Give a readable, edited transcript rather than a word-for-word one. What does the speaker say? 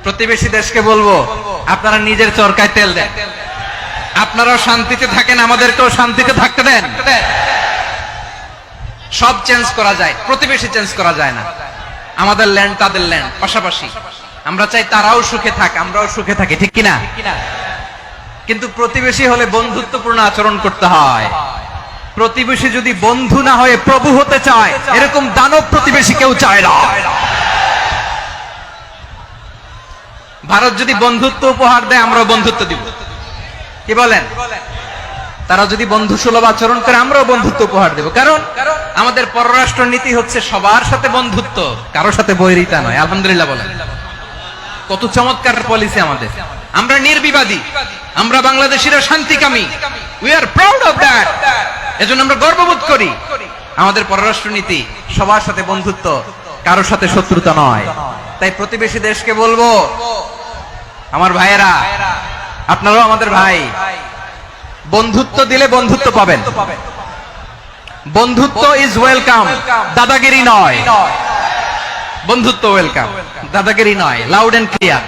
প্রতিবেশী দেশকে বলবো, আপনারা নিজের চরকায় তেল দেন, আপনারাও শান্তিতে থাকেন, আমাদেরকেও শান্তিতে থাকতে দেন। সব চেঞ্জ করা যায়, প্রতিবেশী চেঞ্জ করা যায় না। আমাদের ল্যান্ড তাদের ল্যান্ড, পাশাপাশি। আমরা চাই তারাও সুখে থাক, আমরাও সুখে থাকি, ঠিক কিনা? কিন্তু প্রতিবেশী হলে বন্ধুত্বপূর্ণ আচরণ করতে হয়। প্রতিবেশী যদি বন্ধু না হয়ে প্রভু হতে চায়, এরকম দানব প্রতিবেশী কেউ চায় না। ভারত যদি বন্ধুত্ব উপহার দেয়, আমরাও বন্ধুত্ব দিব, কি বলেন? তারা যদি বন্ধু সুলভ আচরণ করে, আমরাও বন্ধুত্ব উপহার দেব। কারণ আমাদের পররাষ্ট্র নীতি হচ্ছে সবার সাথে বন্ধুত্ব, কারোর সাথে বৈরিতা নয়। আলহামদুলিল্লাহ বলেন, কত চমৎকার পলিসি আমাদের। আমরা নির্বিবাদী, আমরা বাংলাদেশিরা শান্তিকামী। We are proud of that. এজন্য আমরা গর্ববোধ করি। আমাদের পররাষ্ট্র নীতি সবার সাথে বন্ধুত্ব, কারোর সাথে শত্রুতা নয়। তাই প্রতিবেশী দেশকে বলবো, আমার ভাইয়েরা, আপনারাও আমাদের ভাই, বন্ধুত্ব দিলে বন্ধুত্ব পাবেন। বন্ধুত্ব ইজ ওয়েলকাম, দাদাগিরি নয়। বন্ধুত্ব ওয়েলকাম, দাদাগিরি নয়। Loud and clear.